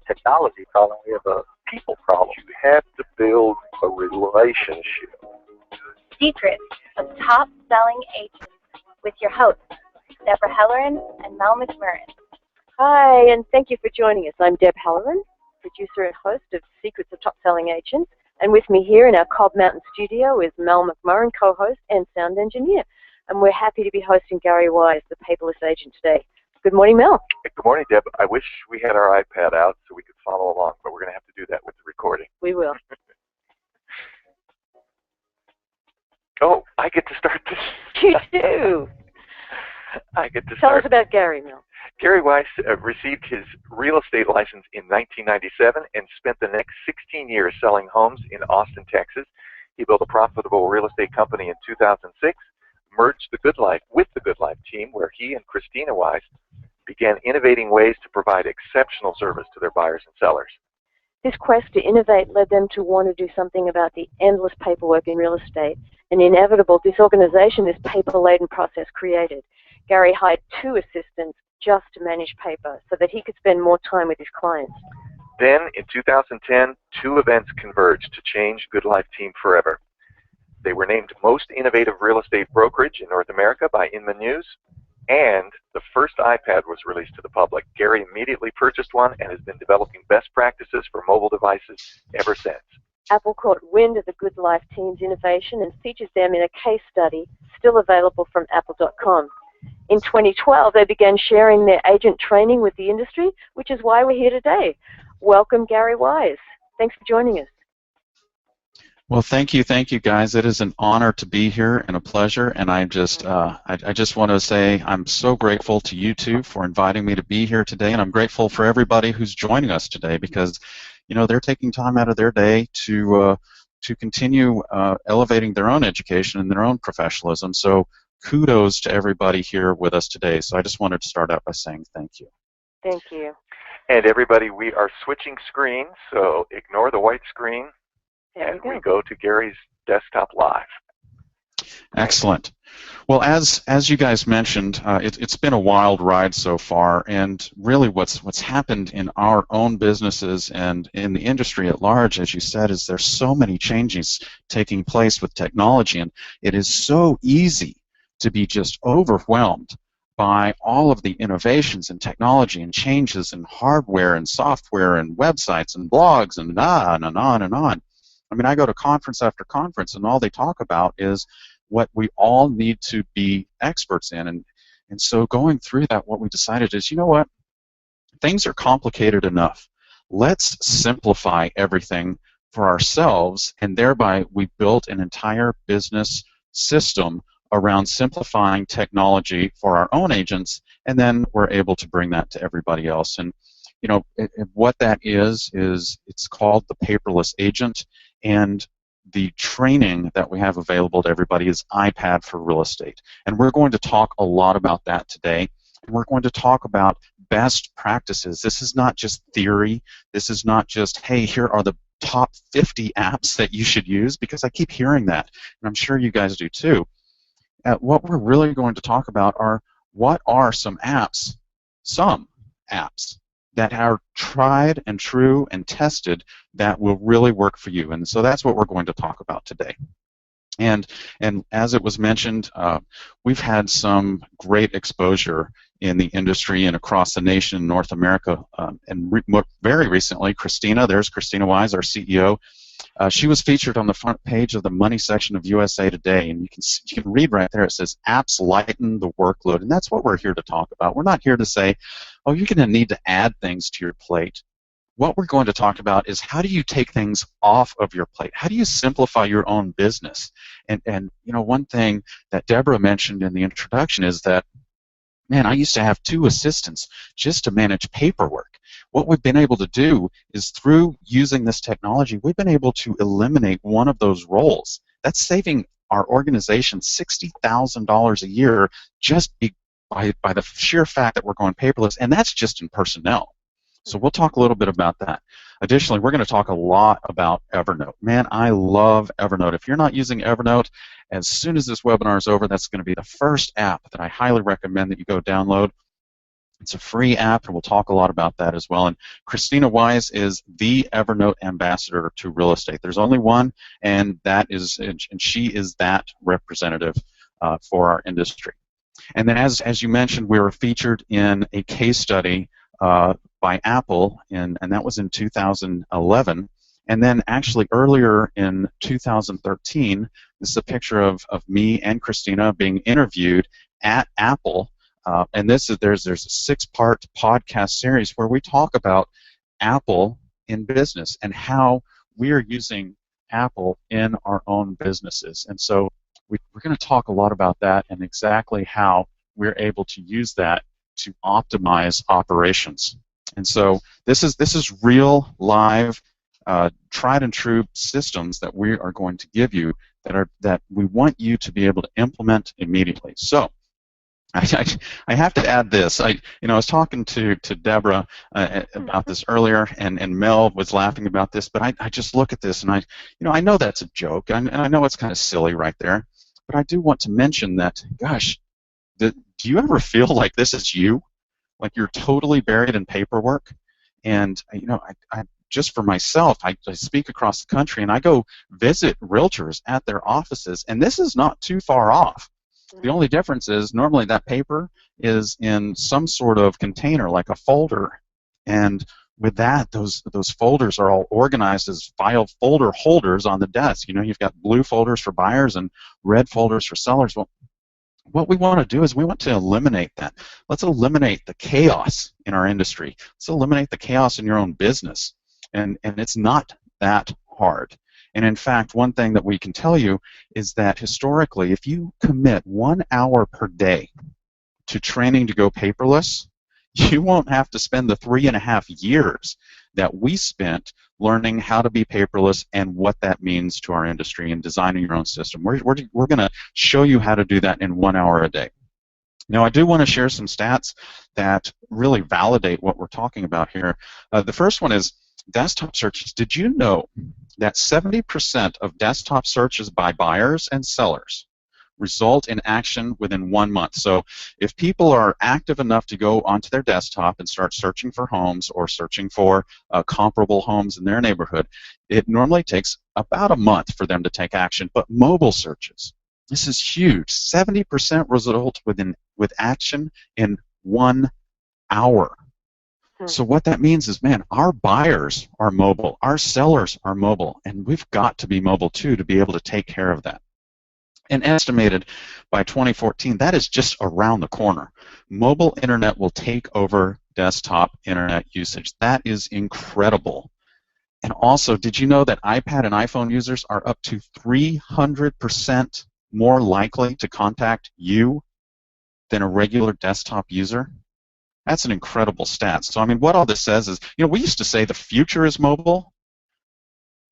technology problem. We have a people problem. You have to build a relationship. Secrets of Top Selling Agents with your hosts, Deborah Helleran and Mel McMurrin. Hi, and thank you for joining us. I'm Deb Halloran, producer and host of Secrets of Top Selling Agents. And with me here in our Cobb Mountain studio is Mel McMurrin, co-host and sound engineer. And we're happy to be hosting Garry Wise, the paperless agent, today. Good morning, Mel. Good morning, Deb. I wish we had our iPad out so we could follow along, but we're going to have to do that with the recording. We will. Oh, I get to start this. You do. I get to Tell start. us about Garry, Mel. Garry Wise received his real estate license in 1997 and spent the next 16 years selling homes in Austin, Texas. He built a profitable real estate company in 2006, merged the Good Life with the Good Life team, where he and Christina Wise began innovating ways to provide exceptional service to their buyers and sellers. This quest to innovate led them to want to do something about the endless paperwork in real estate. And inevitable disorganization this paper-laden process created. Garry hired 2 assistants just to manage paper so that he could spend more time with his clients. Then, in 2010, 2 events converged to change Good Life Team forever. They were named Most Innovative Real Estate Brokerage in North America by Inman News, and the first iPad was released to the public. Garry immediately purchased one and has been developing best practices for mobile devices ever since. Apple caught wind of the Good Life team's innovation and featured them in a case study still available from apple.com. In 2012, they began sharing their agent training with the industry, which is why we're here today. Welcome, Garry Wise. Thanks for joining us. Well, thank you, guys. It is an honor to be here and a pleasure. And I just want to say I'm so grateful to you two for inviting me to be here today, and I'm grateful for everybody who's joining us today because, you know, they're taking time out of their day to continue elevating their own education and their own professionalism. So kudos to everybody here with us today. So I just wanted to start out by saying thank you. Thank you. And everybody, we are switching screens, so ignore the white screen. And we go to Garry's desktop live. Excellent. Well, as you guys mentioned, it's been a wild ride so far, and really what's happened in our own businesses and in the industry at large, as you said, is there's so many changes taking place with technology, and it is so easy to be just overwhelmed by all of the innovations in technology and changes in hardware and software and websites and blogs and on and on and on. I mean, I go to conference after conference, and all they talk about is what we all need to be experts in. And so going through that, what we decided is, you know what? Things are complicated enough. Let's simplify everything for ourselves, and thereby we built an entire business system around simplifying technology for our own agents, and then we're able to bring that to everybody else. And you know, what that is it's called the paperless agent, and the training that we have available to everybody is iPad for real estate. And we're going to talk a lot about that today. And we're going to talk about best practices. This is not just theory. This is not just, hey, here are the top 50 apps that you should use, because I keep hearing that, and I'm sure you guys do too. What we're really going to talk about are what are some apps that are tried and true and tested that will really work for you. And so that's what we're going to talk about today. And as it was mentioned, we've had some great exposure in the industry and across the nation in North America. Very recently, there's Christina Wise, our CEO. She was featured on the front page of the money section of USA Today, and you can read right there. It says, "Apps lighten the workload," and that's what we're here to talk about. We're not here to say, "Oh, you're going to need to add things to your plate." What we're going to talk about is how do you take things off of your plate? How do you simplify your own business? And you know, one thing that Deborah mentioned in the introduction is that, man, I used to have 2 assistants just to manage paperwork. What we've been able to do is, through using this technology, we've been able to eliminate one of those roles. That's saving our organization $60,000 a year just by the sheer fact that we're going paperless, and that's just in personnel. So we'll talk a little bit about that. Additionally, we're going to talk a lot about Evernote. Man, I love Evernote. If you're not using Evernote, as soon as this webinar is over, that's going to be the first app that I highly recommend that you go download. It's a free app, and we'll talk a lot about that as well. And Christina Wise is the Evernote ambassador to real estate. There's only one, and she is that representative for our industry. And then, as you mentioned, we were featured in a case study by Apple, and that was in 2011. And then, actually, earlier in 2013, this is a picture of me and Christina being interviewed at Apple. And there's a 6-part podcast series where we talk about Apple in business and how we are using Apple in our own businesses. And so we're going to talk a lot about that and exactly how we're able to use that to optimize operations. And so this is real, live, tried and true systems that we are going to give you that we want you to be able to implement immediately. So I have to add this. I was talking to Deborah about this earlier, and Mel was laughing about this. But I just look at this, and I know that's a joke, and I know it's kind of silly right there. But I do want to mention that, gosh, do you ever feel like this is you, like you're totally buried in paperwork? And I just for myself, I speak across the country, and I go visit realtors at their offices, and this is not too far off. The only difference is normally that paper is in some sort of container, like a folder, and with that, those folders are all organized as file folder holders on the desk. You've got blue folders for buyers and red folders for sellers. Well, what we want to do is we want to eliminate that. Let's eliminate the chaos in our industry. Let's eliminate the chaos in your own business, and it's not that hard. And in fact, one thing that we can tell you is that historically, if you commit 1 hour per day to training to go paperless, you won't have to spend the 3.5 years that we spent learning how to be paperless and what that means to our industry and designing your own system. We're going to show you how to do that in 1 hour a day. Now, I do want to share some stats that really validate what we're talking about here. The first one is desktop searches. Did you know that 70% of desktop searches by buyers and sellers result in action within 1 month? So if people are active enough to go onto their desktop and start searching for homes or searching for comparable homes in their neighborhood, it normally takes about a month for them to take action. But mobile searches, this is huge. 70% result with action in 1 hour. So what that means is, man, our buyers are mobile, our sellers are mobile, and we've got to be mobile too to be able to take care of that. And estimated by 2014, that is just around the corner. Mobile internet will take over desktop internet usage. That is incredible. And also, did you know that iPad and iPhone users are up to 300% more likely to contact you than a regular desktop user? That's an incredible stat. So, I mean, what all this says is, we used to say the future is mobile.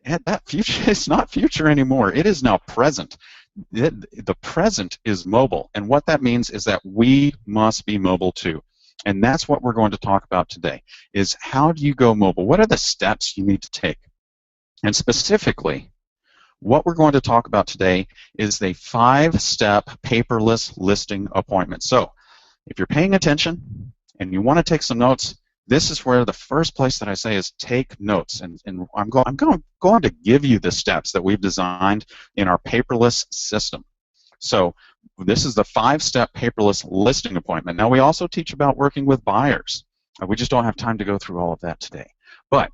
And that future is not future anymore. It is now present. The present is mobile. And what that means is that we must be mobile too. And that's what we're going to talk about today, is how do you go mobile? What are the steps you need to take? And specifically, what we're going to talk about today is a 5-step paperless listing appointment. So, if you're paying attention, and you want to take some notes, this is where the first place that I say is take notes. And I'm going to give you the steps that we've designed in our paperless system. So this is the 5-step paperless listing appointment. Now, we also teach about working with buyers. We just don't have time to go through all of that today. But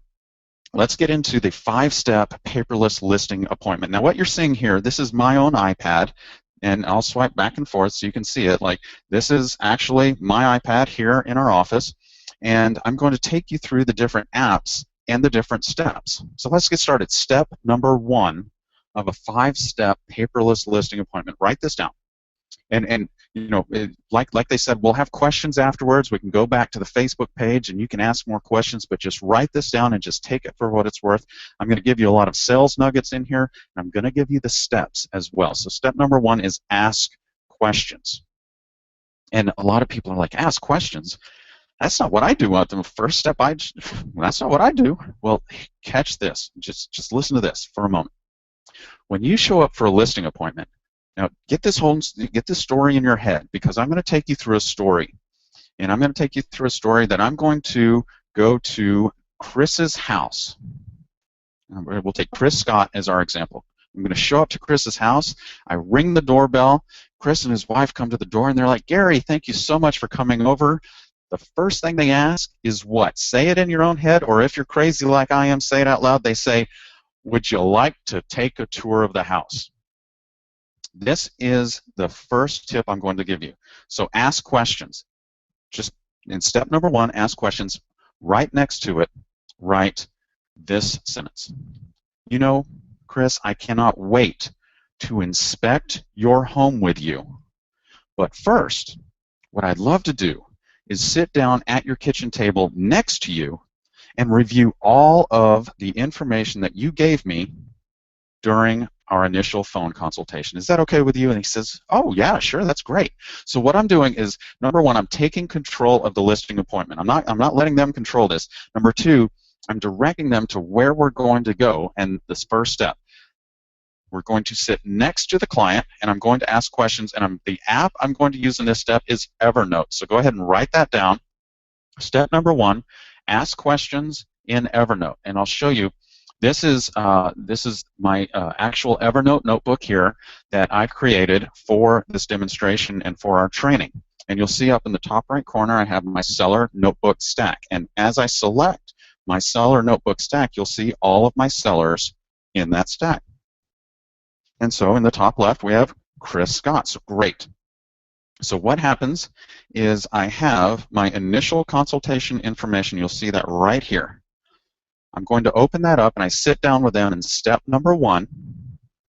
let's get into the 5-step paperless listing appointment. Now, what you're seeing here, this is my own iPad. And I'll swipe back and forth so you can see it. Like, this is actually my iPad here in our office, and I'm going to take you through the different apps and the different steps. So let's get started. Step number 1 of a 5-step paperless listing appointment. Write this down. And like they said, we'll have questions afterwards. We can go back to the Facebook page and you can ask more questions, but just write this down and just take it for what it's worth. I'm going to give you a lot of sales nuggets in here, and I'm going to give you the steps as well. So step number 1 is ask questions. And a lot of people are like, ask questions? That's not what I do. The first step, that's not what I do. Well, catch this. Just listen to this for a moment. When you show up for a listing appointment, now get this story in your head, because I'm going to take you through a story. And I'm going to take you through a story that I'm going to go to Chris's house. We'll take Chris Scott as our example. I'm going to show up to Chris's house. I ring the doorbell. Chris and his wife come to the door, and they're like, Gary, thank you so much for coming over. The first thing they ask is what? Say it in your own head, or if you're crazy like I am, say it out loud. They say, would you like to take a tour of the house? This is the first tip I'm going to give you. So ask questions. Just in step number 1, ask questions. Right next to it, write this sentence. You know, Chris, I cannot wait to inspect your home with you. But first, what I'd love to do is sit down at your kitchen table next to you and review all of the information that you gave me during our initial phone consultation. Is that okay with you? And he says, oh, yeah, sure, that's great. So what I'm doing is, number 1, I'm taking control of the listing appointment. I'm not letting them control this. Number 2, I'm directing them to where we're going to go, and this first step. We're going to sit next to the client, and I'm going to ask questions, and the app I'm going to use in this step is Evernote. So go ahead and write that down. Step number 1, ask questions in Evernote, and I'll show you. This is my actual Evernote notebook here that I've created for this demonstration and for our training. And you'll see up in the top right corner I have my seller notebook stack. And as I select my seller notebook stack, you'll see all of my sellers in that stack. And so in the top left we have Chris Scott. So great. So what happens is I have my initial consultation information. You'll see that right here. I'm going to open that up, and I sit down with them in step number 1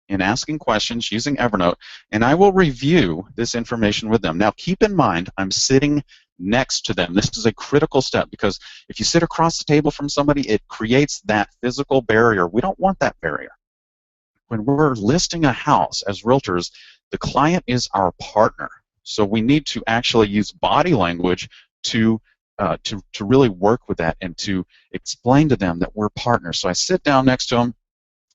in asking questions using Evernote, and I will review this information with them. Now keep in mind, I'm sitting next to them. This is a critical step, because if you sit across the table from somebody, it creates that physical barrier. We don't want that barrier. When we're listing a house as realtors, the client is our partner. So we need to actually use body language to really work with that and to explain to them that we're partners. So I sit down next to them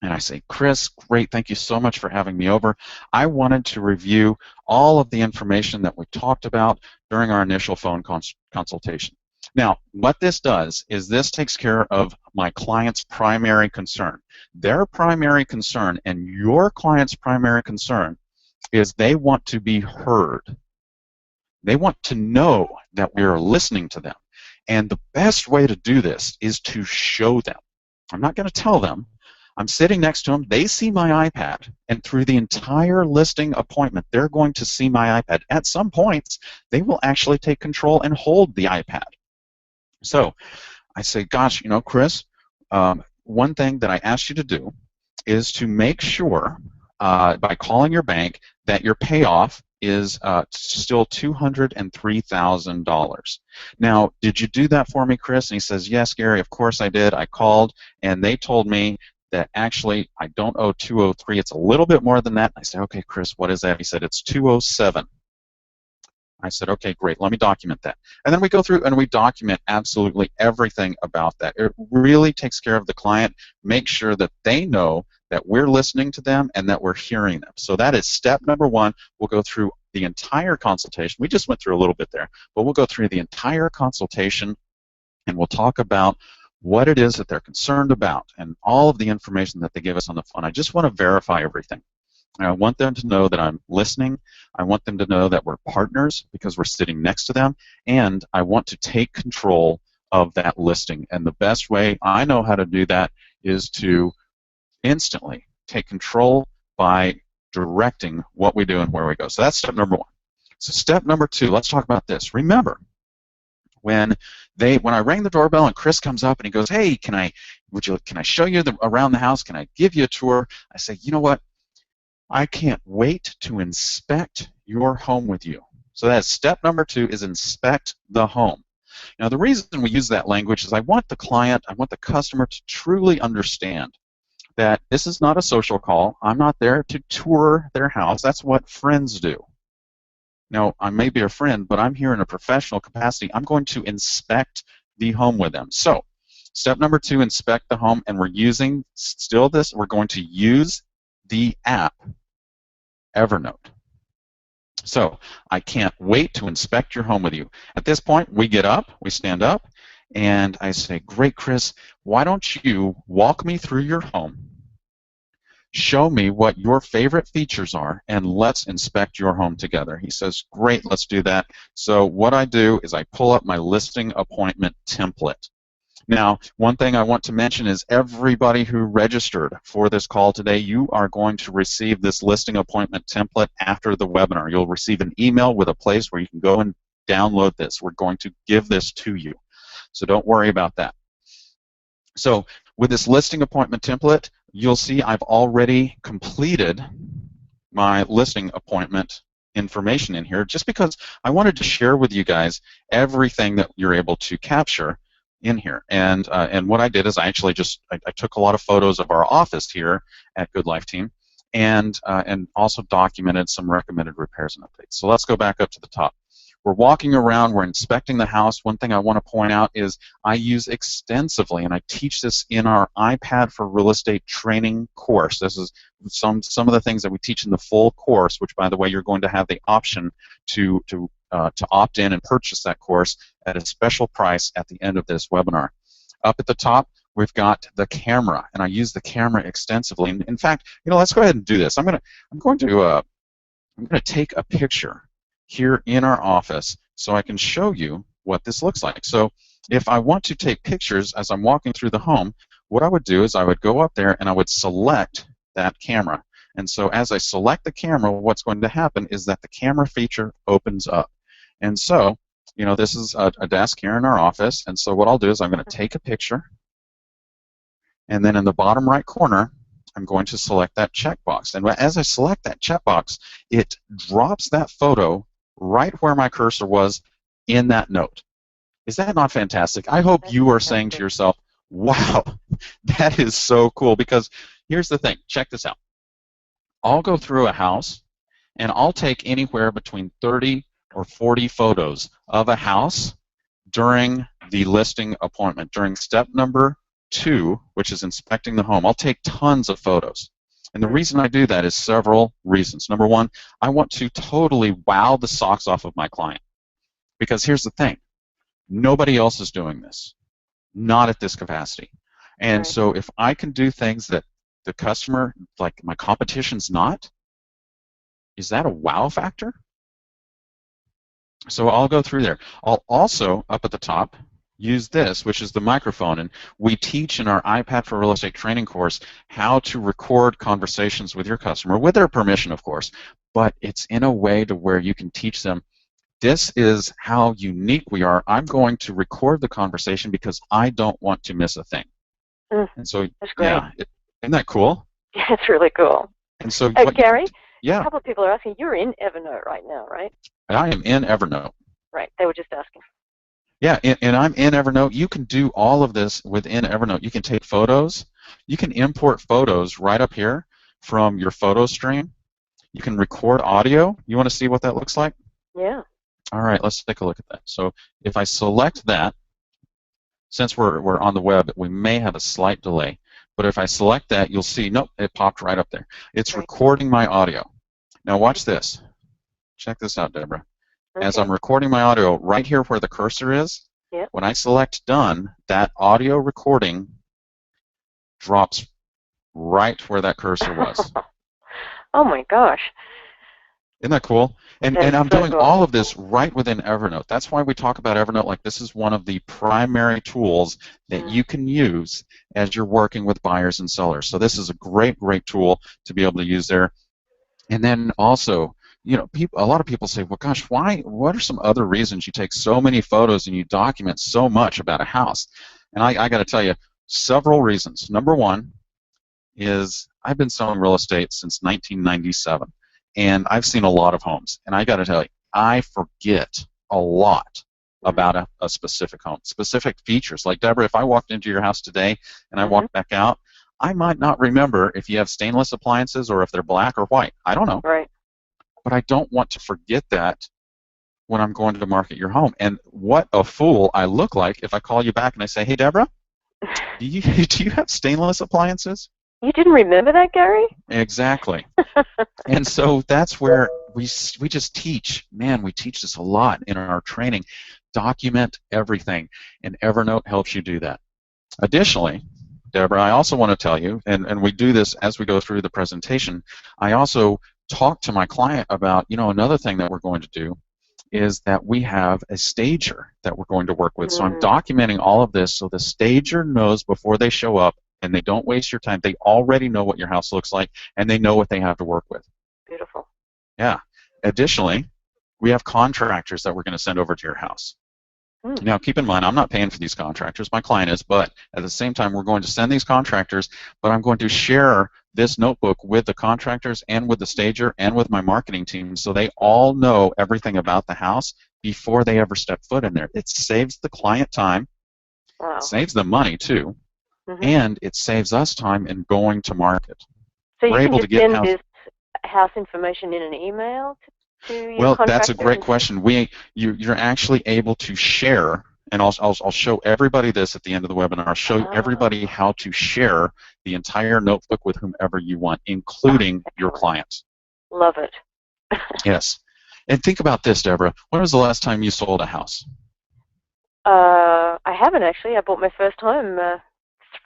and I say, Chris, great, thank you so much for having me over. I wanted to review all of the information that we talked about during our initial phone consultation. Now, what this does is this takes care of my client's primary concern. Their primary concern and your client's primary concern is they want to be heard. They want to know that we are listening to them. And the best way to do this is to show them. I'm not going to tell them. I'm sitting next to them. They see my iPad. And through the entire listing appointment, they're going to see my iPad. At some points, they will actually take control and hold the iPad. So I say, gosh, you know, Chris, one thing that I asked you to do is to make sure by calling your bank that your payoff is still $203,000. Now, did you do that for me, Chris? And he says, yes, Gary, of course I did. I called, and they told me that actually I don't owe 203. It's a little bit more than that. I said, okay, Chris, what is that? He said, it's 207. I said, okay, great, let me document that. And then we go through and we document absolutely everything about that. It really takes care of the client, make sure that they know that we're listening to them and that we're hearing them. So that is step number 1. We'll go through the entire consultation. We just went through a little bit there, but we'll go through the entire consultation and we'll talk about what it is that they're concerned about and all of the information that they give us on the phone. I just want to verify everything. I want them to know that I'm listening. I want them to know that we're partners because we're sitting next to them, and I want to take control of that listing. And the best way I know how to do that is to instantly take control by directing what we do and where we go. So that's step number 1. So step number 2, let's talk about this. Remember, when I rang the doorbell and Chris comes up and he goes, hey, can I show you around the house? Can I give you a tour? I say, you know what? I can't wait to inspect your home with you. So that's step number 2, is inspect the home. Now the reason we use that language is I want the client, I want the customer to truly understand that this is not a social call. I'm not there to tour their house. That's what friends do. Now, I may be a friend, but I'm here in a professional capacity. I'm going to inspect the home with them. So step number 2, inspect the home, and we're using we're going to use the app Evernote. So I can't wait to inspect your home with you. At this point, we get up, we stand up, and I say, great, Chris, why don't you walk me through your home, show me what your favorite features are, and let's inspect your home together. He says, great, let's do that. So what I do is I pull up my listing appointment template. Now, one thing I want to mention is everybody who registered for this call today, you are going to receive this listing appointment template after the webinar. You'll receive an email with a place where you can go and download this. We're going to give this to you, so don't worry about that. So with this listing appointment template, you'll see I've already completed my listing appointment information in here just because I wanted to share with you guys everything that you're able to capture in here. And what I did is I actually just I took a lot of photos of our office here at Good Life Team, and also documented some recommended repairs and updates. So let's go back up to the top. We're walking around, we're inspecting the house. One thing I want to point out is I use extensively, and I teach this in our iPad for Real Estate training course. This is some of the things that we teach in the full course, which, by the way, you're going to have the option to opt in and purchase that course at a special price at the end of this webinar. Up at the top, we've got the camera, and I use the camera extensively. And in fact, let's go ahead and do this. I'm going to take a picture here in our office so I can show you what this looks like. So if I want to take pictures as I'm walking through the home, what I would do is I would go up there and I would select that camera. And so as I select the camera, what's going to happen is that the camera feature opens up. And so, this is a desk here in our office, and so what I'll do is I'm going to take a picture, and then in the bottom right corner, I'm going to select that checkbox. And as I select that checkbox, it drops that photo right where my cursor was in that note. Is that not fantastic? I hope you are saying to yourself, wow, that is so cool, because here's the thing. Check this out. I'll go through a house, and I'll take anywhere between 30 or 40 photos of a house during the listing appointment, during step number 2, which is inspecting the home. I'll take tons of photos. And the reason I do that is several reasons. Number one, I want to totally wow the socks off of my client. Because here's the thing. Nobody else is doing this. Not at this capacity. And so if I can do things that the customer, like my competition's not, is that a wow factor? So I'll go through there. I'll also, up at the top, use this, which is the microphone. And we teach in our iPad for Real Estate training course how to record conversations with your customer, with their permission, of course, but it's in a way to where you can teach them, this is how unique we are. I'm going to record the conversation because I don't want to miss a thing. And so, that's great. Yeah, isn't that cool? Yeah, it's really cool. And so, Garry, yeah, a couple of people are asking, you're in Evernote right now, right? I am in Evernote. Right, they were just asking. Yeah, and I'm in Evernote. You can do all of this within Evernote. You can take photos. You can import photos right up here from your photo stream. You can record audio. You want to see what that looks like? Yeah. All right, let's take a look at that. So if I select that, since we're on the web, we may have a slight delay. But if I select that, you'll see, nope, it popped right up there. It's recording my audio. Now watch this. Check this out, Deborah. Okay. As I'm recording my audio, right here where the cursor is, when I select done, that audio recording drops right where that cursor was. Oh my gosh. Isn't that cool? And I'm so doing cool. all of this right within Evernote. That's why we talk about Evernote like this is one of the primary tools that you can use as you're working with buyers and sellers. So this is a great, great tool to be able to use there. And then also, a lot of people say, well, gosh, what are some other reasons you take so many photos and you document so much about a house? And I got to tell you, several reasons. Number one is I've been selling real estate since 1997, and I've seen a lot of homes. And I got to tell you, I forget a lot about a specific home, specific features. Like, Deborah, if I walked into your house today and I walked back out, I might not remember if you have stainless appliances or if they're black or white. I don't know. Right. But I don't want to forget that when I'm going to market your home. And what a fool I look like if I call you back and I say, hey, Deborah, do you have stainless appliances? You didn't remember that, Garry? Exactly. And so that's where we just teach. Man, we teach this a lot in our training. Document everything, and Evernote helps you do that. Additionally, Deborah, I also want to tell you, and we do this as we go through the presentation, I also talk to my client about, another thing that we're going to do is that we have a stager that we're going to work with. So I'm documenting all of this so the stager knows before they show up and they don't waste your time. They already know what your house looks like and they know what they have to work with. Beautiful. Yeah. Additionally, we have contractors that we're going to send over to your house. Now, keep in mind, I'm not paying for these contractors. My client is, but at the same time, we're going to send these contractors, but I'm going to share this notebook with the contractors and with the stager and with my marketing team so they all know everything about the house before they ever step foot in there. It saves the client time, it saves them money too, and it saves us time in going to market. So you can just send this house information in an email to your contractor? That's a great question. You're actually able to share, and I'll show everybody this at the end of the webinar. I'll show everybody how to share the entire notebook with whomever you want, including your clients. Love it. Yes. And think about this, Deborah. When was the last time you sold a house? I haven't actually. I bought my first home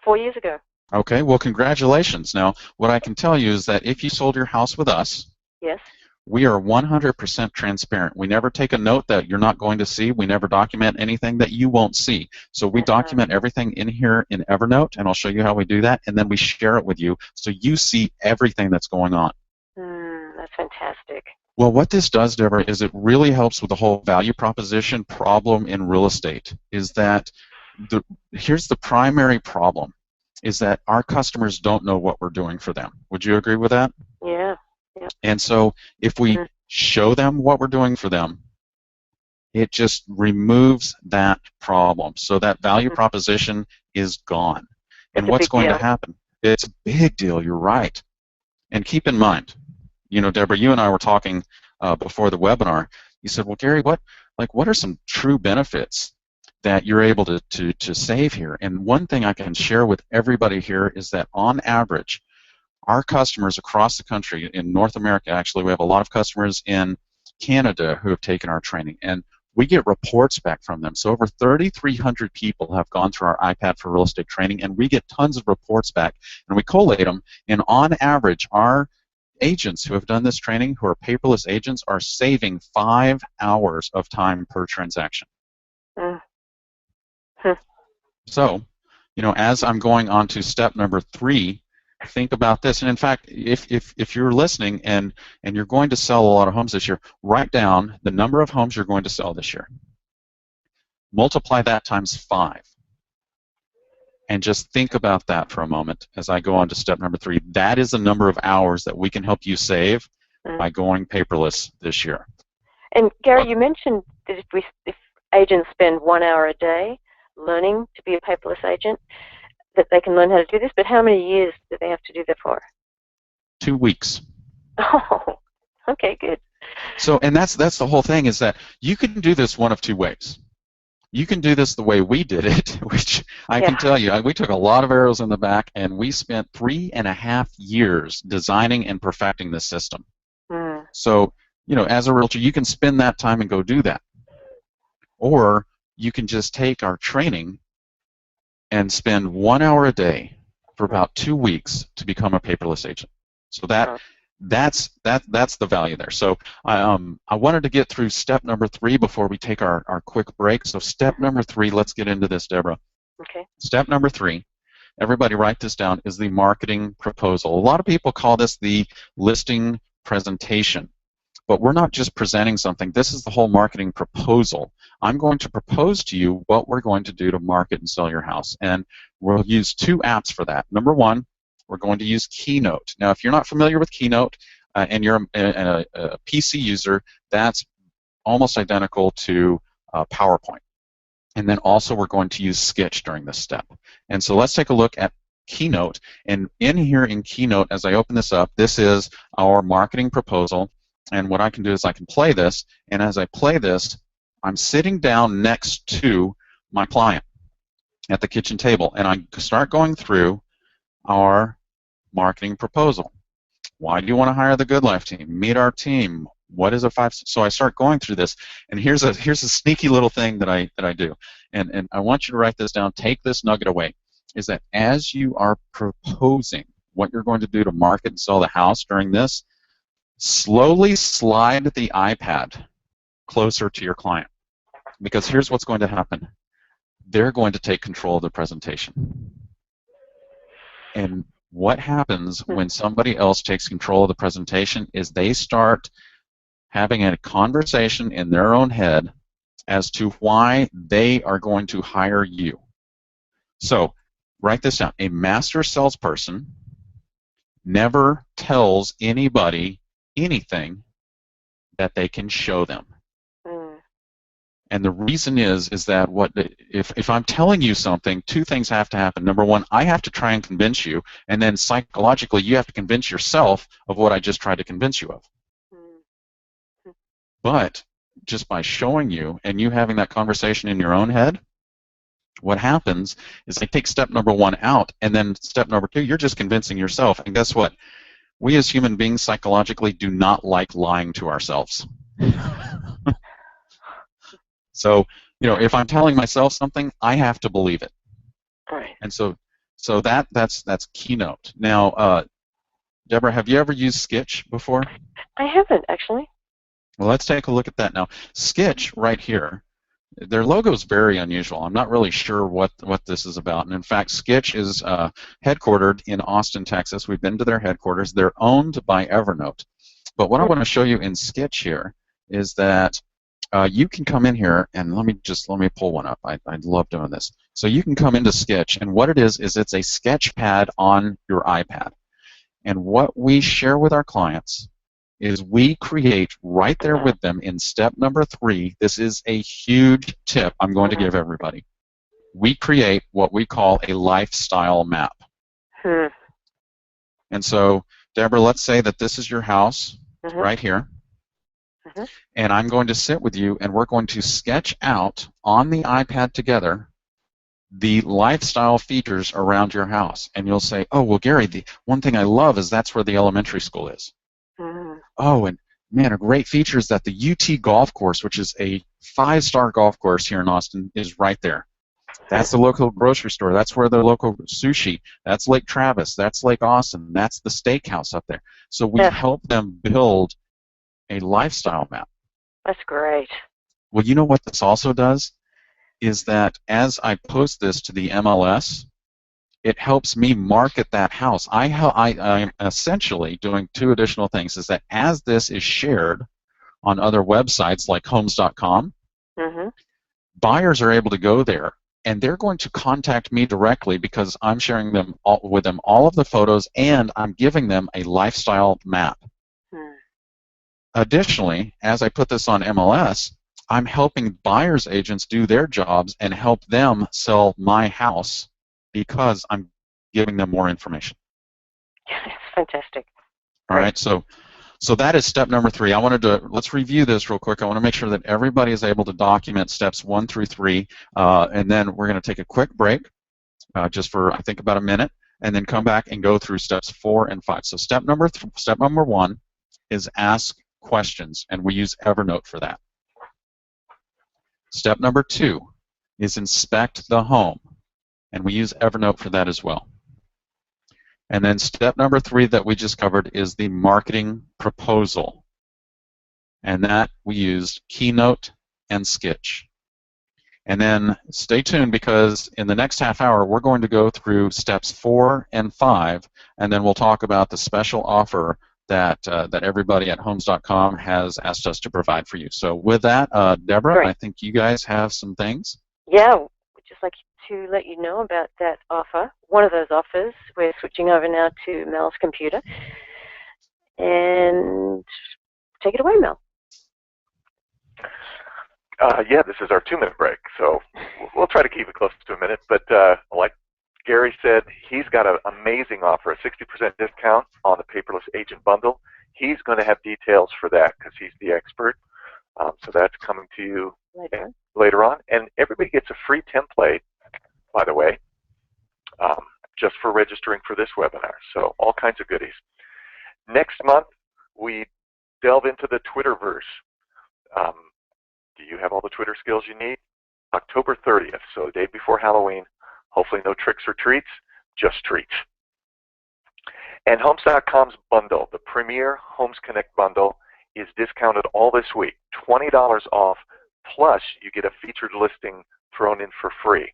4 years ago. Okay, well, congratulations. Now, what I can tell you is that if you sold your house with us, yes, we are 100% transparent. We never take a note that you're not going to see. We never document anything that you won't see. So we document everything in here in Evernote, and I'll show you how we do that, and then we share it with you so you see everything that's going on. That's fantastic. Well, what this does, Deborah, is it really helps with the whole value proposition problem in real estate, is that here's the primary problem, is that our customers don't know what we're doing for them. Would you agree with that? Yeah. Yeah. And so if we show them what we're doing for them, it just removes that problem. So that value proposition is gone. And what's going to happen? It's a big deal, you're right. And keep in mind, Deborah, you and I were talking before the webinar. You said, well, Gary, what are some true benefits that you're able to save here? And one thing I can share with everybody here is that on average, our customers across the country, in North America actually, we have a lot of customers in Canada who have taken our training, and we get reports back from them. So over 3,300 people have gone through our iPad for real estate training, and we get tons of reports back, and we collate them, and on average, our agents who have done this training, who are paperless agents, are saving 5 hours of time per transaction. So, as I'm going on to step number 3, think about this. And in fact, if you're listening and you're going to sell a lot of homes this year, write down the number of homes you're going to sell this year. Multiply that times 5. And just think about that for a moment as I go on to step number 3. That is the number of hours that we can help you save by going paperless this year. And Gary, you mentioned that if agents spend 1 hour a day learning to be a paperless agent, that they can learn how to do this, but how many years do they have to do that for? 2 weeks. Oh, okay, good. So, and that's the whole thing, is that you can do this one of 2 ways. You can do this the way we did it, which I can tell you, we took a lot of arrows in the back, and we spent 3.5 years designing and perfecting this system. So, as a realtor, you can spend that time and go do that. Or you can just take our training and spend 1 hour a day for about 2 weeks to become a paperless agent. So that's the value there. So I wanted to get through step number 3 before we take our quick break. So step number 3, let's get into this, Deborah. Okay. Step number 3, everybody write this down, is the marketing proposal. A lot of people call this the listing presentation. But we're not just presenting something. This is the whole marketing proposal. I'm going to propose to you what we're going to do to market and sell your house. And we'll use 2 apps for that. Number 1, we're going to use Keynote. Now, if you're not familiar with Keynote and you're a PC user, that's almost identical to PowerPoint. And then also we're going to use Sketch during this step. And so let's take a look at Keynote. And in here in Keynote, as I open this up, this is our marketing proposal. And what I can do is I can play this, and as I play this, I'm sitting down next to my client at the kitchen table, and I start going through our marketing proposal. Why do you want to hire the Good Life team? Meet our team. What is a 5? So I start going through this, and here's a sneaky little thing that I do, and I want you to write this down. Take this nugget away. Is that as you are proposing what you're going to do to market and sell the house during this, slowly slide the iPad closer to your client, because here's what's going to happen. They're going to take control of the presentation. And what happens when somebody else takes control of the presentation is they start having a conversation in their own head as to why they are going to hire you. So write this down. A master salesperson never tells anybody anything that they can show them. And the reason is that if I'm telling you something, two things have to happen. Number one, I have to try and convince you, and then psychologically you have to convince yourself of what I just tried to convince you of. But just by showing you and you having that conversation in your own head, what happens is they take step number one out, and then step number two, you're just convincing yourself. And guess what? We as human beings psychologically do not like lying to ourselves. So, if I'm telling myself something, I have to believe it. Right. And so that's Keynote. Now, Deborah, have you ever used Sketch before? I haven't, actually. Well, let's take a look at that now. Sketch right here, their logo is very unusual. I'm not really sure what this is about. And in fact, Sketch is headquartered in Austin, Texas. We've been to their headquarters. They're owned by Evernote. But what I want to show you in Sketch here is that you can come in here, and let me pull one up. I love doing this. So you can come into Sketch, and what it is it's a sketch pad on your iPad. And what we share with our clients is we create right there with them in step number 3. This is a huge tip I'm going to give everybody. We create what we call a lifestyle map. And so, Deborah, let's say that this is your house right here. And I'm going to sit with you, and we're going to sketch out on the iPad together the lifestyle features around your house. And you'll say, oh, well, Gary, the one thing I love is that's where the elementary school is. Oh, and man, a great feature is that the UT golf course, which is a 5-star golf course here in Austin, is right there. That's the local grocery store. That's where the local sushi. That's Lake Travis. That's Lake Austin. That's the steakhouse up there. So we help them build a lifestyle map. That's great. Well, you know what this also does? Is that as I post this to the MLS, it helps me market that house. I'm essentially doing 2 additional things. Is that as this is shared on other websites like homes.com, buyers are able to go there, and they're going to contact me directly because I'm sharing with them all of the photos, and I'm giving them a lifestyle map. Additionally, as I put this on MLS, I'm helping buyers agents do their jobs and help them sell my house because I'm giving them more information. That's fantastic. All right, so that is step number 3. Let's review this real quick. I want to make sure that everybody is able to document steps 1 through 3, and then we're going to take a quick break, just for I think about a minute, and then come back and go through steps 4 and 5. So step number 1 is ask questions, and we use Evernote for that. Step number 2 is inspect the home, and we use Evernote for that as well. And then step number 3 that we just covered is the marketing proposal, and that we used Keynote and Sketch. And then stay tuned, because in the next half hour we're going to go through steps 4 and 5, and then we'll talk about the special offer that everybody at homes.com has asked us to provide for you. So with that, Deborah, Great. I think you guys have some things. Yeah, we'd just like to let you know about that offer. One of those offers, we're switching over now to Mel's computer. And take it away, Mel. Yeah, this is our 2-minute break, so we'll try to keep it close to a minute. But like Gary said, he's got an amazing offer, a 60% discount on the paperless agent bundle. He's going to have details for that because he's the expert. So that's coming to you later on. And everybody gets a free template, by the way, just for registering for this webinar. So all kinds of goodies. Next month, we delve into the Twitterverse. Do you have all the Twitter skills you need? October 30th, so the day before Halloween. Hopefully no tricks or treats, just treats. And Homes.com's bundle, the Premier Homes Connect bundle, is discounted all this week, $20 off, plus you get a featured listing thrown in for free.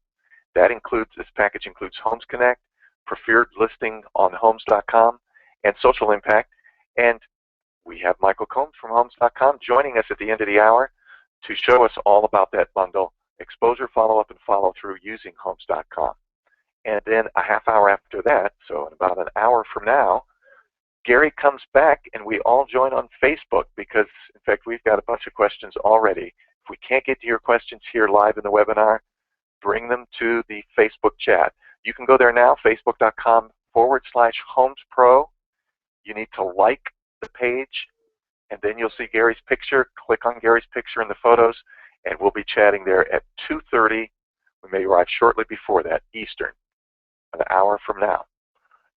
This package includes Homes Connect, preferred listing on Homes.com, and social impact. And we have Michael Combs from Homes.com joining us at the end of the hour to show us all about that bundle, exposure, follow-up, and follow-through using Homes.com. And then a half hour after that, so in about an hour from now, Garry comes back and we all join on Facebook because, in fact, we've got a bunch of questions already. If we can't get to your questions here live in the webinar, bring them to the Facebook chat. You can go there now, facebook.com/HomesPro. You need to like the page, and then you'll see Garry's picture. Click on Garry's picture in the photos, and we'll be chatting there at 2:30. We may arrive shortly before that, Eastern, an hour from now.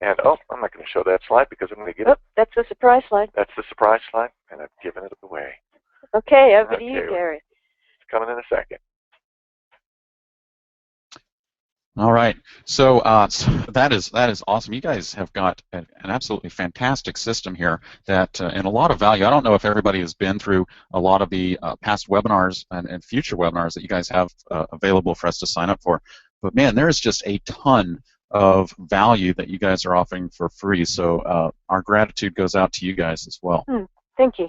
And, oh, I'm not going to show that slide because I'm going to get it. That's the surprise slide. That's the surprise slide, and I've given it away. Okay, over to you, Garry. It's coming in a second. All right, so, that is awesome. You guys have got an absolutely fantastic system here that, and a lot of value. I don't know if everybody has been through a lot of the past webinars and future webinars that you guys have available for us to sign up for, but man, there is just a ton of value that you guys are offering for free. So our gratitude goes out to you guys as well. Thank you.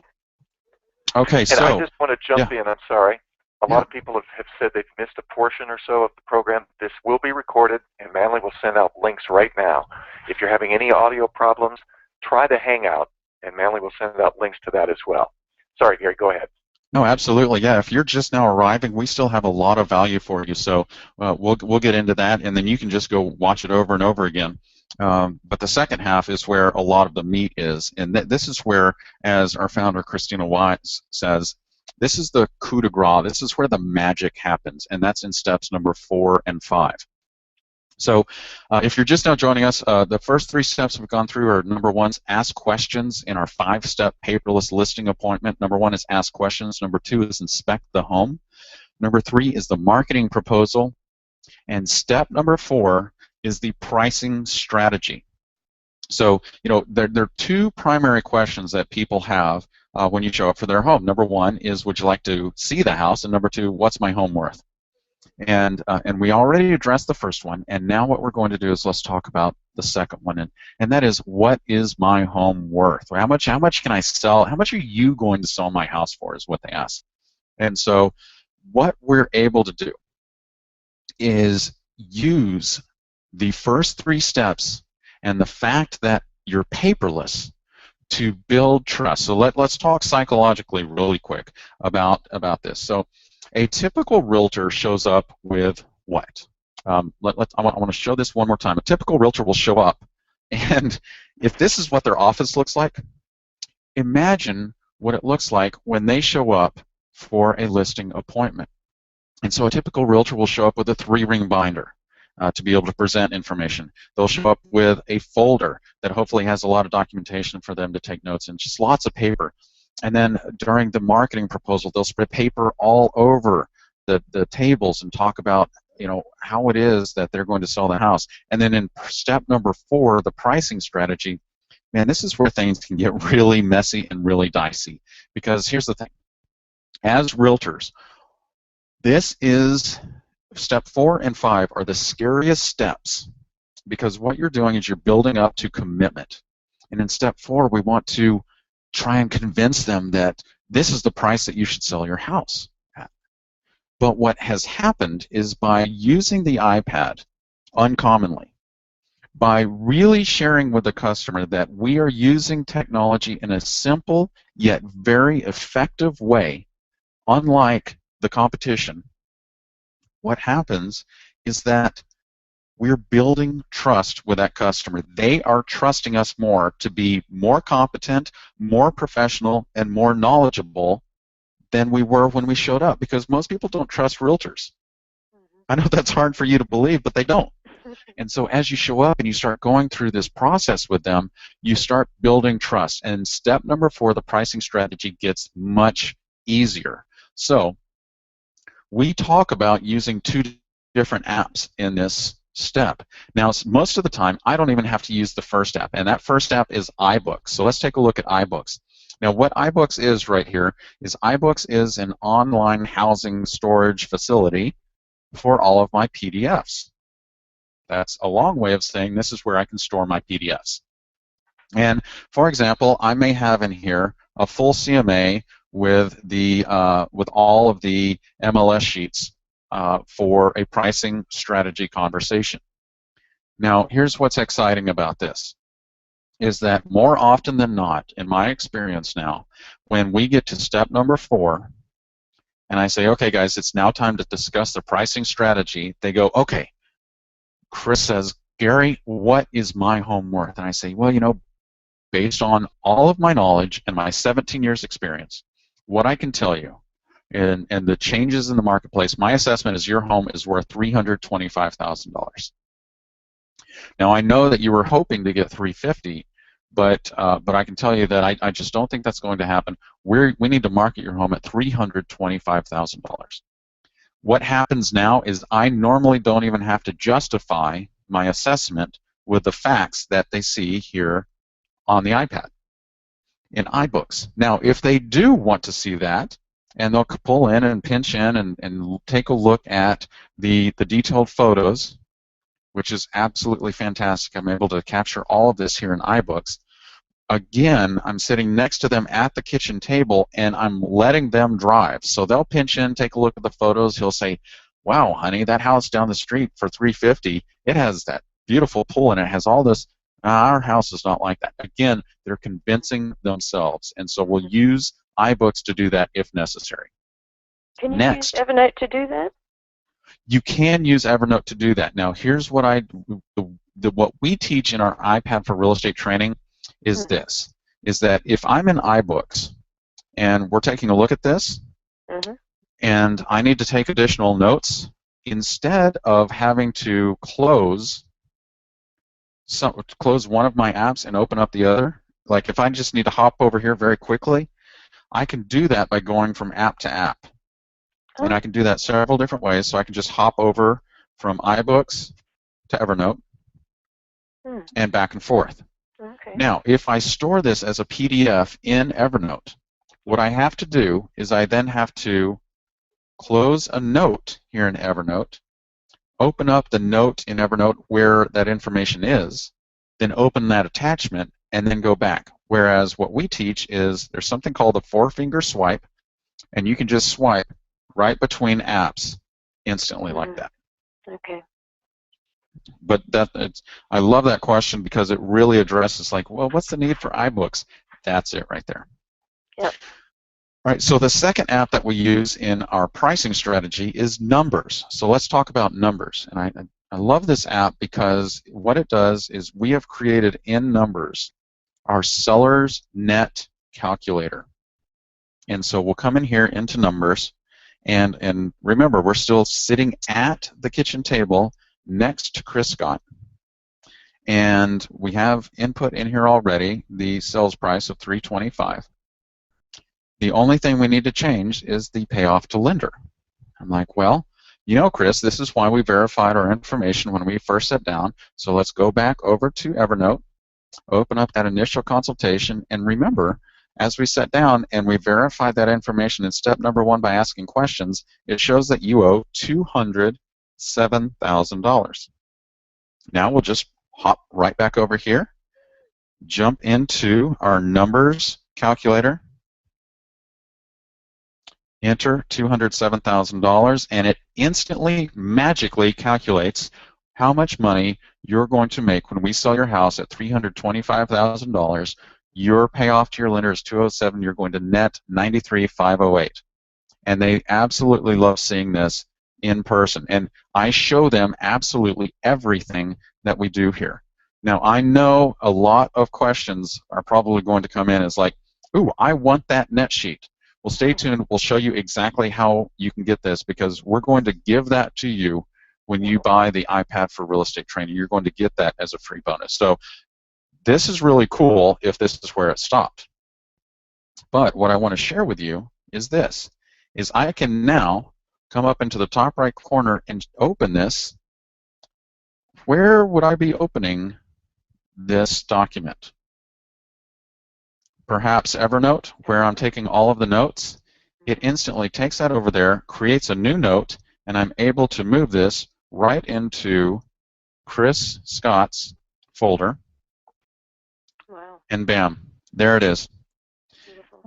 Okay, and so I just want to jump in. I'm sorry. A lot of people have said they've missed a portion or so of the program. This will be recorded, and Manly will send out links right now. If you're having any audio problems, try the Hangout, and Manly will send out links to that as well. Sorry, Garry, go ahead. No, absolutely. Yeah, if you're just now arriving, we still have a lot of value for you. So we'll get into that, and then you can just go watch it over and over again. But the second half is where a lot of the meat is, and this is where, as our founder Christina Wise says, this is the coup de grace. This is where the magic happens, and that's in steps number 4 and 5. So if you're just now joining us, the first 3 steps we've gone through are, number 1 is ask questions in our 5-step paperless listing appointment. Number 1 is ask questions. Number 2 is inspect the home. Number 3 is the marketing proposal. And step number 4 is the pricing strategy. So, you know, there are 2 primary questions that people have when you show up for their home. Number 1 is, would you like to see the house? And number 2, what's my home worth? And we already addressed the first one, and now what we're going to do is let's talk about the second one, and that is, what is my home worth? How much can I sell? How much are you going to sell my house for, is what they ask. And so what we're able to do is use the first 3 steps and the fact that you're paperless to build trust. So let's talk psychologically really quick about this. So a typical realtor shows up with what? I want to show this one more time. A typical realtor will show up, and if this is what their office looks like, imagine what it looks like when they show up for a listing appointment. And so a typical realtor will show up with a 3-ring binder to be able to present information. They'll show up with a folder that hopefully has a lot of documentation for them to take notes in, just lots of paper. And then during the marketing proposal, they'll spread paper all over the tables and talk about, you know, how it is that they're going to sell the house. And then in step number 4, the pricing strategy, man, this is where things can get really messy and really dicey. Because here's the thing. As realtors, this is step 4 and 5 are the scariest steps, because what you're doing is you're building up to commitment. And in step 4, we want to try and convince them that this is the price that you should sell your house at. But what has happened is, by using the iPad uncommonly, by really sharing with the customer that we are using technology in a simple yet very effective way, unlike the competition, what happens is that we're building trust with that customer. They are trusting us more to be more competent, more professional, and more knowledgeable than we were when we showed up, because most people don't trust realtors. I know that's hard for you to believe, but they don't. And so as you show up and you start going through this process with them, you start building trust. And step number 4, the pricing strategy gets much easier. So we talk about using 2 different apps in this step. Now, most of the time, I don't even have to use the first app, and that first app is iBooks. So let's take a look at iBooks. Now, what iBooks is right here is iBooks is an online housing storage facility for all of my PDFs. That's a long way of saying this is where I can store my PDFs. And for example, I may have in here a full CMA with all of the MLS sheets for a pricing strategy conversation. Now, here's what's exciting about this, is that more often than not, in my experience now, when we get to step number 4, and I say, okay, guys, it's now time to discuss the pricing strategy, they go, okay. Chris says, Gary, what is my home worth? And I say, well, you know, based on all of my knowledge and my 17 years experience, what I can tell you, and the changes in the marketplace, my assessment is your home is worth $325,000. Now, I know that you were hoping to get $350,000, but I can tell you that I just don't think that's going to happen. We need to market your home at $325,000. What happens now is I normally don't even have to justify my assessment with the facts that they see here on the iPad in iBooks. Now, if they do want to see that, and they'll pull in and pinch in and take a look at the detailed photos, which is absolutely fantastic. I'm able to capture all of this here in iBooks. Again, I'm sitting next to them at the kitchen table, and I'm letting them drive. So they'll pinch in, take a look at the photos. He'll say, wow, honey, that house down the street for $350,000, it has that beautiful pool, and it has all this. Our house is not like that. Again, they're convincing themselves, and so we'll use iBooks to do that if necessary. Can you Next, use Evernote to do that? You can use Evernote to do that. Now, here's what what we teach in our iPad for Real Estate training is this, is that if I'm in iBooks and we're taking a look at this, and I need to take additional notes, instead of having to close one of my apps and open up the other, like if I just need to hop over here very quickly, I can do that by going from app to app. And I can do that several different ways, so I can just hop over from iBooks to Evernote and back and forth. Okay. Now, if I store this as a PDF in Evernote, what I have to do is I then have to close a note here in Evernote, open up the note in Evernote where that information is, then open that attachment, and then go back. Whereas what we teach is there's something called a 4-finger swipe, and you can just swipe right between apps instantly like that. Okay. But I love that question because it really addresses, like, well, what's the need for iBooks? That's it right there. Yep. All right, so the second app that we use in our pricing strategy is Numbers. So let's talk about Numbers. And I love this app because what it does is we have created in Numbers our seller's net calculator. And so we'll come in here into Numbers, and remember, we're still sitting at the kitchen table next to Chris Scott. And we have input in here already, the sales price of $325,000. The only thing we need to change is the payoff to lender. I'm like, well, you know, Chris, this is why we verified our information when we first sat down. So let's go back over to Evernote, open up that initial consultation, and remember, as we sat down and we verified that information in step number 1 by asking questions, it shows that you owe $207,000. Now we'll just hop right back over here, jump into our Numbers calculator, enter $207,000, and it instantly, magically calculates how much money you're going to make when we sell your house at $325,000. Your payoff to your lender is $207,000. You're going to net $93,508. And they absolutely love seeing this in person. And I show them absolutely everything that we do here. Now, I know a lot of questions are probably going to come in as like, ooh, I want that net sheet. Well, stay tuned. We'll show you exactly how you can get this because we're going to give that to you when you buy the iPad for real estate training. You're going to get that as a free bonus. So this is really cool if this is where it stopped. But what I want to share with you is this, is I can now come up into the top right corner and open this. Where would I be opening this document? Perhaps Evernote, where I'm taking all of the notes. It instantly takes that over there, creates a new note, and I'm able to move this right into Chris Scott's folder. Wow. And bam, there it is. Beautiful.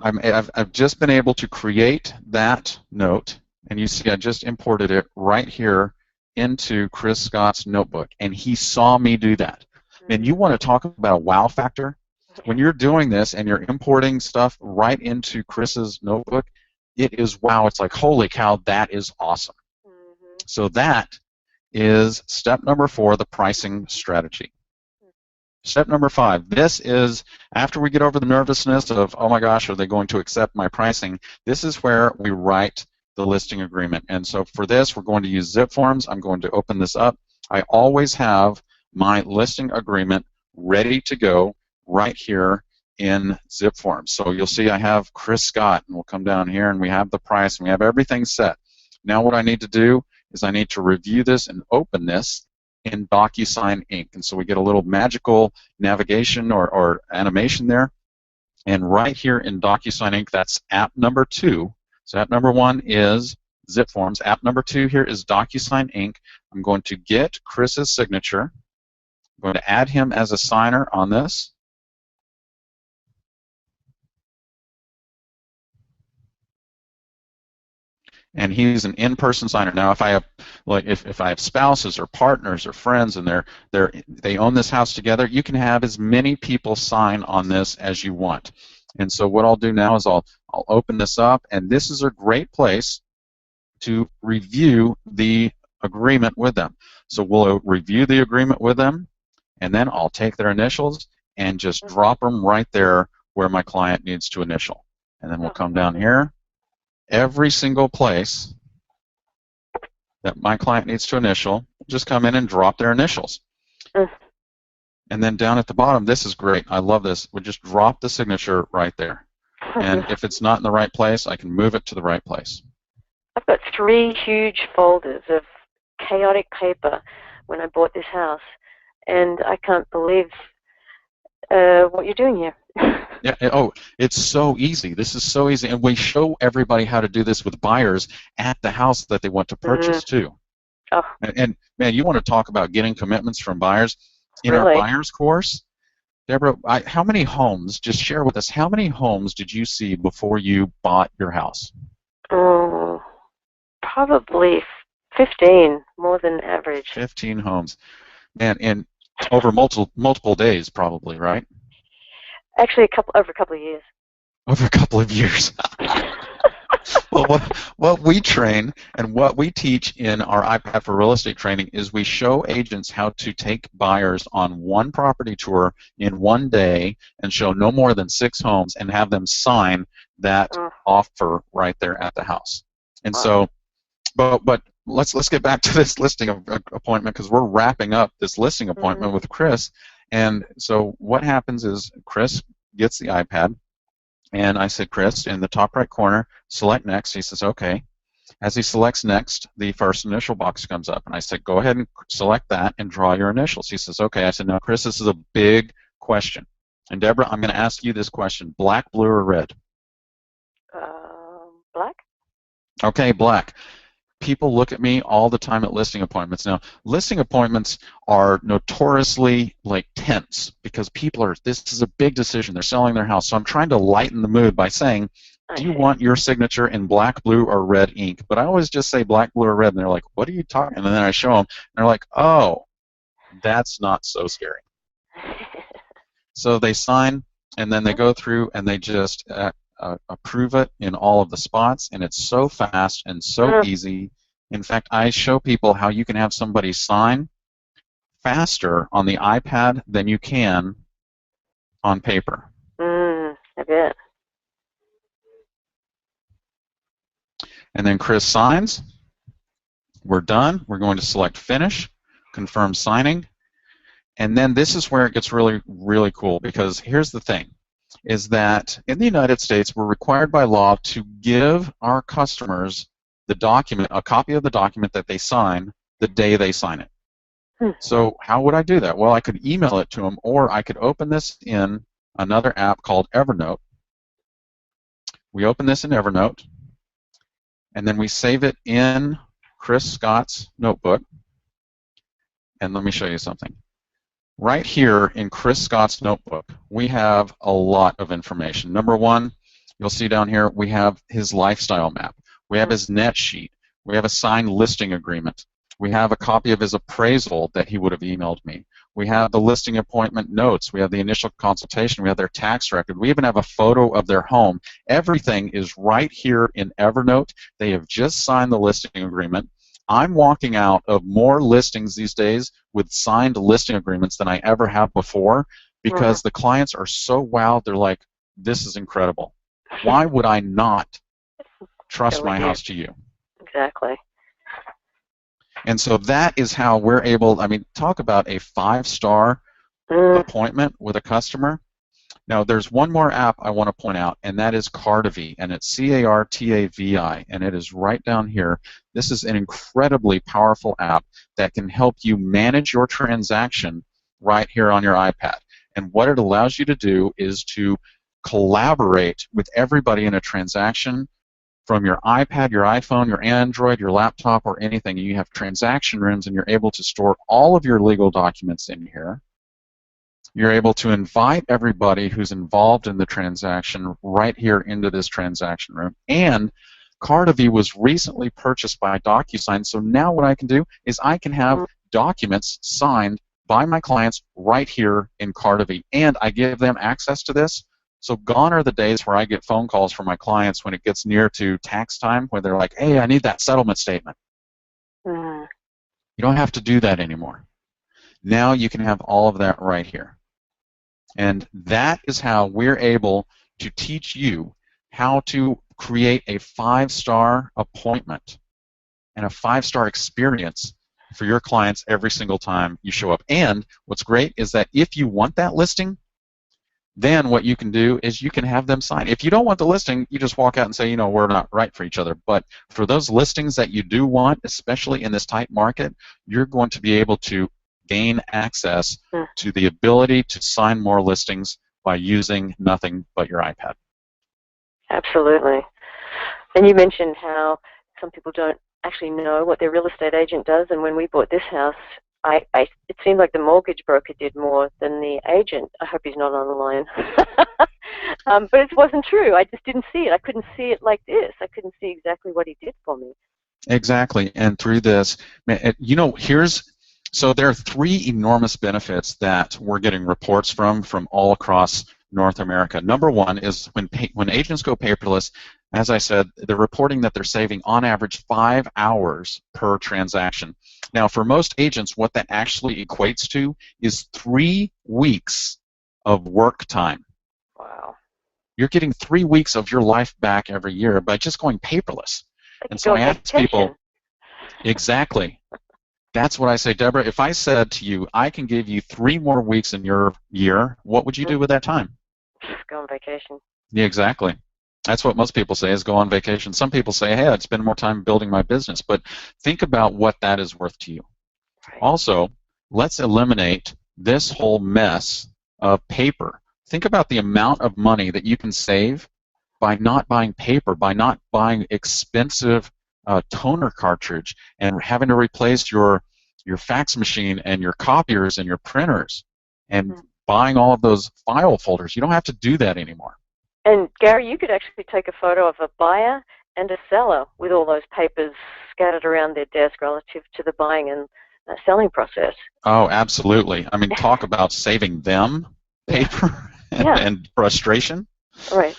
I've just been able to create that note, and you see I just imported it right here into Chris Scott's notebook, and he saw me do that. And you want to talk about a wow factor? When you're doing this and you're importing stuff right into Chris's notebook, it is wow. It's like, holy cow, that is awesome. So that is step number 4, the pricing strategy. Step number 5, this is after we get over the nervousness of, oh my gosh, are they going to accept my pricing? This is where we write the listing agreement. And so for this, we're going to use zip forms. I'm going to open this up. I always have my listing agreement ready to go right here in zip forms. So you'll see I have Chris Scott, and we'll come down here and we have the price and we have everything set. Now what I need to do is I need to review this and open this in DocuSign Ink. And so we get a little magical navigation or animation there. And right here in DocuSign Ink, that's app number 2. So app number 1 is zip forms. App number 2 here is DocuSign Ink. I'm going to get Chris's signature. I'm going to add him as a signer on this. And he's an in-person signer. Now, if I have, like, if I have spouses or partners or friends, and they own this house together, you can have as many people sign on this as you want. And so what I'll do now is I'll open this up, and this is a great place to review the agreement with them. So we'll review the agreement with them, and then I'll take their initials and just drop them right there where my client needs to initial. And then we'll come down here. Every single place that my client needs to initial, just come in and drop their initials. And then down at the bottom, this is great. I love this. We just drop the signature right there. And if it's not in the right place, I can move it to the right place. I've got 3 huge folders of chaotic paper when I bought this house, and I can't believe what you're doing here. Yeah. Oh, it's so easy. This is so easy, and we show everybody how to do this with buyers at the house that they want to purchase too. Oh. And man, you want to talk about getting commitments from buyers in Really? our buyers course, Deborah? How many homes? Just share with us. How many homes did you see before you bought your house? Oh, probably 15, more than average. 15 homes, man, and over multiple days, probably, right? Actually, over a couple of years. Over a couple of years. Well, what we train and what we teach in our iPad for Real Estate training is we show agents how to take buyers on one property tour in one day and show no more than 6 homes and have them sign that offer right there at the house. And so, but let's get back to this listing appointment, because we're wrapping up this listing appointment with Chris. And so what happens is Chris gets the iPad, and I said, Chris, in the top right corner, select next. He says, okay. As he selects next, the first initial box comes up, and I said, go ahead and select that and draw your initials. He says, okay. I said, now, Chris, this is a big question. And Deborah, I'm going to ask you this question: black, blue, or red? Black. Okay, black. People look at me all the time at listing appointments. Now, listing appointments are notoriously tense, because this is a big decision. They're selling their house. So I'm trying to lighten the mood by saying, do you want your signature in black, blue, or red ink? But I always just say black, blue, or red, and they're like, what are you talking? And then I show them, and they're like, oh, that's not so scary. So they sign, and then they go through, and they just approve it in all of the spots, and it's so fast and so easy. In fact, I show people how you can have somebody sign faster on the iPad than you can on paper. I bet. And then Chris signs, We're done. We're going to select Finish, confirm signing, and then this is where it gets really, really cool, because here's the thing, is that in the United States, we're required by law to give our customers the document, a copy of the document that they sign the day they sign it. So how would I do that? Well, I could email it to them, or I could open this in another app called Evernote. We open this in Evernote, and then we save it in Chris Scott's notebook. And let me show you something. Right here in Chris Scott's notebook, we have a lot of information. Number one, you'll see down here, we have his lifestyle map. We have his net sheet. We have a signed listing agreement. We have a copy of his appraisal that he would have emailed me. We have the listing appointment notes. We have the initial consultation. We have their tax record. We even have a photo of their home. Everything is right here in Evernote. They have just signed the listing agreement. I'm walking out of more listings these days with signed listing agreements than I ever have before, because the clients are so wowed. They're like, this is incredible. Why would I not trust my house to you? Exactly. And so that is how we're able, I mean, talk about a 5-star appointment with a customer. Now, there's one more app I want to point out, and that is Cartavi, and it's C-A-R-T-A-V-I, and it is right down here. This is an incredibly powerful app that can help you manage your transaction right here on your iPad. And what it allows you to do is to collaborate with everybody in a transaction from your iPad, your iPhone, your Android, your laptop, or anything. You have transaction rooms, and you're able to store all of your legal documents in here. You're able to invite everybody who's involved in the transaction right here into this transaction room. And Cartavi was recently purchased by DocuSign, so now what I can do is I can have documents signed by my clients right here in Cartavi, and I give them access to this. So gone are the days where I get phone calls from my clients when it gets near to tax time, where they're like, hey, I need that settlement statement. You don't have to do that anymore. Now you can have all of that right here. And that is how we're able to teach you how to create a 5-star appointment and a 5-star experience for your clients every single time you show up. And what's great is that if you want that listing, then what you can do is you can have them sign. If you don't want the listing, you just walk out and say, you know, we're not right for each other. But for those listings that you do want, especially in this tight market, you're going to be able to gain access to the ability to sign more listings by using nothing but your iPad. Absolutely. And you mentioned how some people don't actually know what their real estate agent does, and when we bought this house, it seemed like the mortgage broker did more than the agent. I hope he's not on the line. But it wasn't true. I just didn't see it. I couldn't see it like this. I couldn't see exactly what he did for me. Exactly. And through this, you know, so there are 3 enormous benefits that we're getting reports from all across North America. Number one is when agents go paperless, as I said, they're reporting that they're saving on average 5 hours per transaction. Now, for most agents, what that actually equates to is 3 weeks of work time. Wow. You're getting 3 weeks of your life back every year by just going paperless. And so I ask people, exactly. That's what I say, Deborah. If I said to you, I can give you 3 more weeks in your year, what would you do with that time? Just go on vacation. Yeah, exactly. That's what most people say, is go on vacation. Some people say, hey, I'd spend more time building my business. But think about what that is worth to you. Right. Also, let's eliminate this whole mess of paper. Think about the amount of money that you can save by not buying paper, by not buying expensive toner cartridge and having to replace your fax machine and your copiers and your printers and buying all of those file folders. You don't have to do that anymore. And Gary, you could actually take a photo of a buyer and a seller with all those papers scattered around their desk relative to the buying and selling process. Oh, absolutely. I mean, talk about saving them paper and frustration. Right.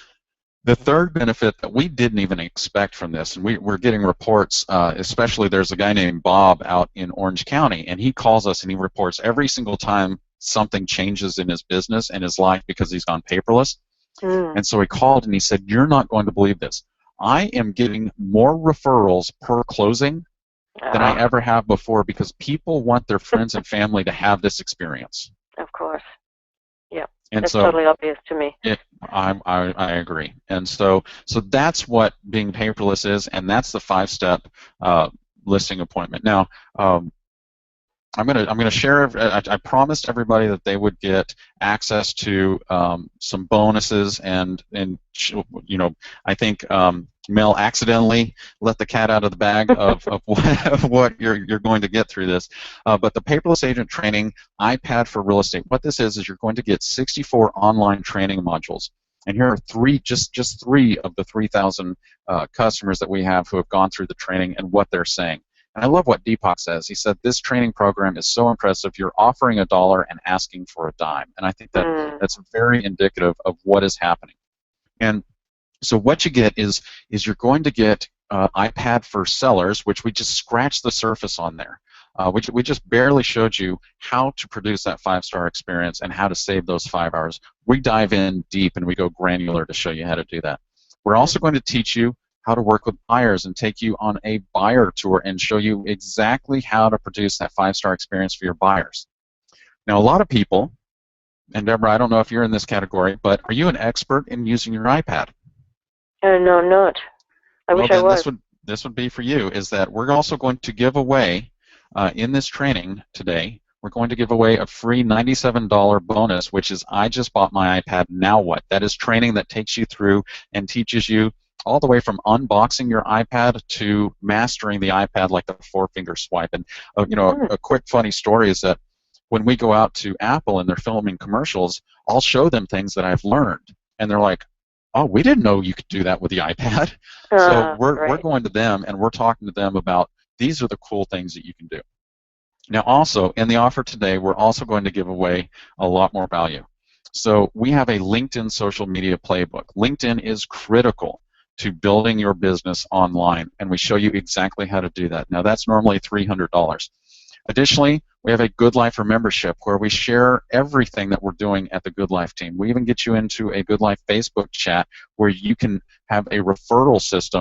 The third benefit that we didn't even expect from this, and we're getting reports, especially there's a guy named Bob out in Orange County, and he calls us and he reports every single time something changes in his business and his life because he's gone paperless. And so he called and he said, you're not going to believe this. I am getting more referrals per closing than I ever have before, because people want their friends and family to have this experience. Of course. Yeah. And that's so totally obvious to me. I agree. And so that's what being paperless is, and that's the 5-step listing appointment. Now, I'm gonna share. I promised everybody that they would get access to some bonuses, and you know, I think Mel accidentally let the cat out of the bag of what you're going to get through this. But the paperless agent training iPad for real estate. What this is you're going to get 64 online training modules. And here are just three of the 3,000 customers that we have who have gone through the training and what they're saying. And I love what Deepak says. He said, this training program is so impressive, you're offering $1 and asking for a dime. And I think that that's very indicative of what is happening. And so what you get is you're going to get iPad for sellers, which we just scratched the surface on there. We just barely showed you how to produce that 5-star experience and how to save those 5 hours. We dive in deep and we go granular to show you how to do that. We're also going to teach you how to work with buyers and take you on a buyer tour and show you exactly how to produce that 5-star experience for your buyers. Now, a lot of people, and Deborah, I don't know if you're in this category, but are you an expert in using your iPad? No, I'm not. I wish I was. This would be for you, is that we're also going to give away, in this training today, we're going to give away a free $97 bonus, which is I just bought my iPad, now what? That is training that takes you through and teaches you all the way from unboxing your iPad to mastering the iPad like the 4-finger swipe. And you know, a quick funny story is that when we go out to Apple and they're filming commercials, I'll show them things that I've learned, and they're like, "Oh, we didn't know you could do that with the iPad." So we're going to them and we're talking to them about these are the cool things that you can do. Now, also in the offer today, we're also going to give away a lot more value. So we have a LinkedIn social media playbook. LinkedIn is critical to building your business online, and we show you exactly how to do that. Now, that's normally $300. Additionally, we have a Good Life membership where we share everything that we're doing at the Good Life team. We even get you into a Good Life Facebook chat where you can have a referral system